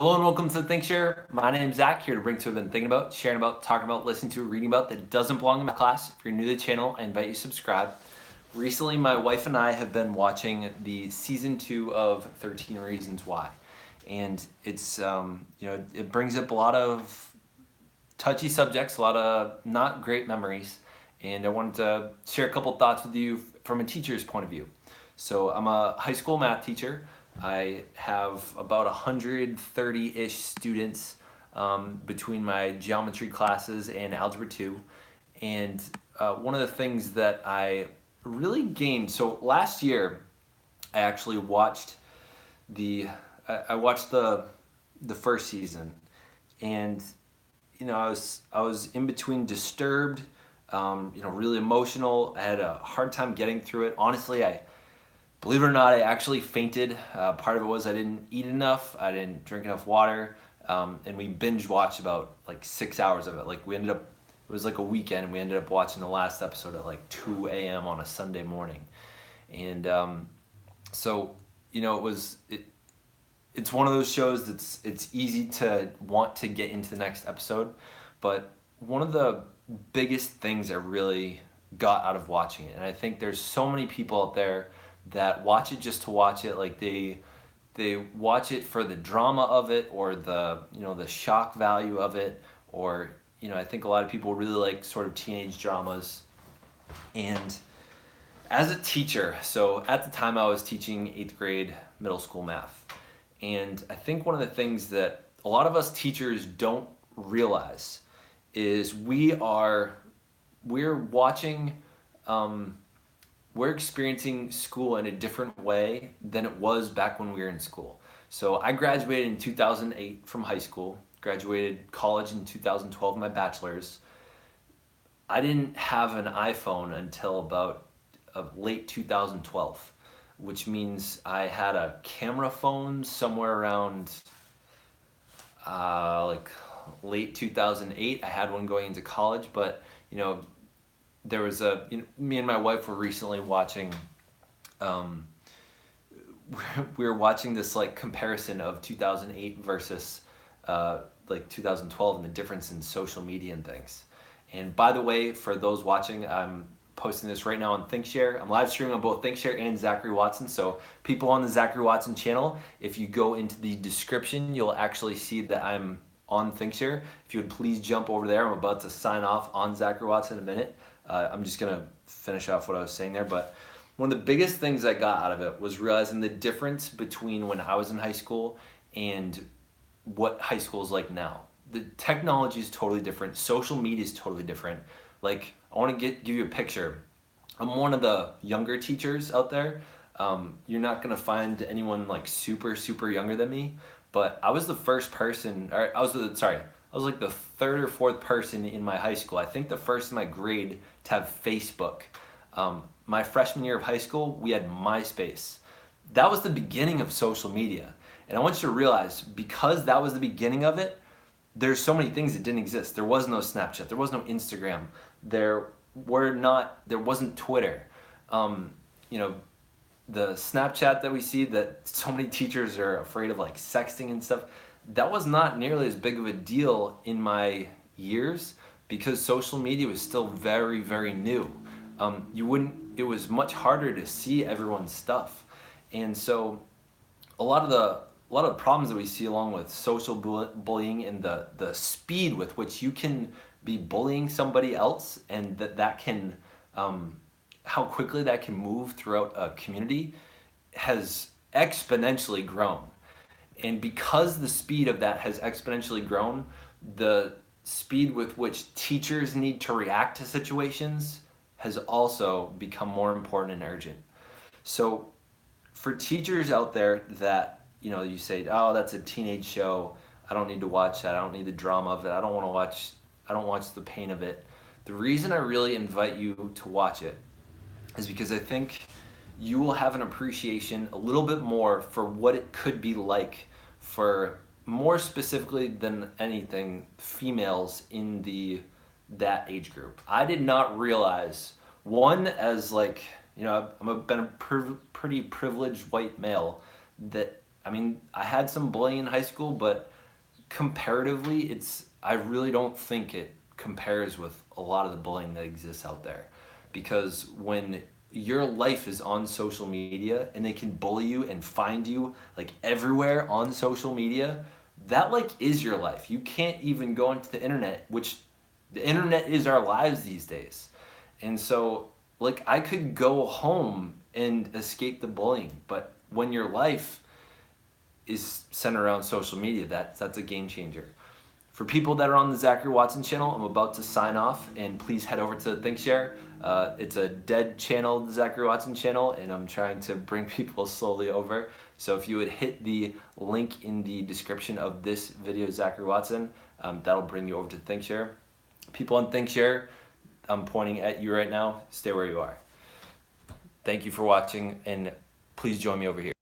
Hello and welcome to ThinkShare. My name's Zach, here to bring to what I've been thinking about, sharing about, talking about, listening to, reading about that doesn't belong in my class. If you're new to the channel, I invite you to subscribe. Recently, my wife and I have been watching the season 2 of 13 Reasons Why. And it brings up a lot of touchy subjects, a lot of not great memories. And I wanted to share a couple thoughts with you from a teacher's point of view. So I'm a high school math teacher. I have about 130-ish students between my geometry classes and Algebra 2. And one of the things that I really gained, so last year I actually watched the I watched the first season, and I was in between Disturbed, really emotional. I had a hard time getting through it. Honestly, I believe it or not, I actually fainted. Part of it was I didn't eat enough, I didn't drink enough water, and we binge watched about like 6 hours of it. Like it was like a weekend, and we ended up watching the last episode at like 2 a.m. on a Sunday morning. And so, it's one of those shows it's easy to want to get into the next episode, but one of the biggest things I really got out of watching it, and I think there's so many people out there that watch it just to watch it, like they watch it for the drama of it, or the shock value of it, or I think a lot of people really like sort of teenage dramas. And as a teacher, so at the time I was teaching 8th grade middle school math. And I think one of the things that a lot of us teachers don't realize is we're watching, we're experiencing school in a different way than it was back when we were in school. So I graduated in 2008 from high school, graduated college in 2012, my bachelor's. I didn't have an iPhone until about late 2012, which means I had a camera phone somewhere around like late 2008. I had one going into college, but there was me and my wife were recently watching. Um, we were watching this like comparison of 2008 versus like 2012 and the difference in social media and things. And by the way, for those watching, I'm posting this right now on ThinkShare. I'm live streaming on both ThinkShare and Zachary Watson. So people on the Zachary Watson channel, if you go into the description, you'll actually see that I'm on ThinkShare. If you would please jump over there. I'm about to sign off on Zachary Watson in a minute. I'm just gonna finish off what I was saying there, but one of the biggest things I got out of it was realizing the difference between when I was in high school and what high school is like now. The technology is totally different. Social media is totally different. Like, I want to give you a picture. I'm one of the younger teachers out there. You're not gonna find anyone like super super younger than me, but I was the first person. Or I was like the third or fourth person in my high school. I think the first in my grade to have Facebook. My freshman year of high school, we had MySpace. That was the beginning of social media. And I want you to realize, because that was the beginning of it, there's so many things that didn't exist. There was no Snapchat, there was no Instagram, there wasn't Twitter. Um, you know, the Snapchat that we see that so many teachers are afraid of, like sexting and stuff, that was not nearly as big of a deal in my years because social media was still very, very new. It was much harder to see everyone's stuff. And so a lot of the problems that we see along with social bullying and the speed with which you can be bullying somebody else, and that can how quickly that can move throughout a community has exponentially grown. And because the speed of that has exponentially grown, the speed with which teachers need to react to situations has also become more important and urgent. So for teachers out there that, you say, oh, that's a teenage show, I don't need to watch that, I don't need the drama of it, I don't watch the pain of it. The reason I really invite you to watch it is because I think you will have an appreciation a little bit more for what it could be like for, more specifically than anything, females in that age group. I did not realize, one, as like, been a pretty privileged white male, that I mean, I had some bullying in high school, but comparatively, I really don't think it compares with a lot of the bullying that exists out there. Because when your life is on social media and they can bully you and find you like everywhere on social media, that like is your life. You can't even go into the internet, which the internet is our lives these days. And so like I could go home and escape the bullying, but when your life is centered around social media, that's a game changer. For people that are on the Zachary Watson channel, I'm about to sign off, and please head over to ThinkShare. It's a dead channel, the Zachary Watson channel, and I'm trying to bring people slowly over. So if you would hit the link in the description of this video, Zachary Watson, that'll bring you over to ThinkShare. People on ThinkShare, I'm pointing at you right now. Stay where you are. Thank you for watching, and please join me over here.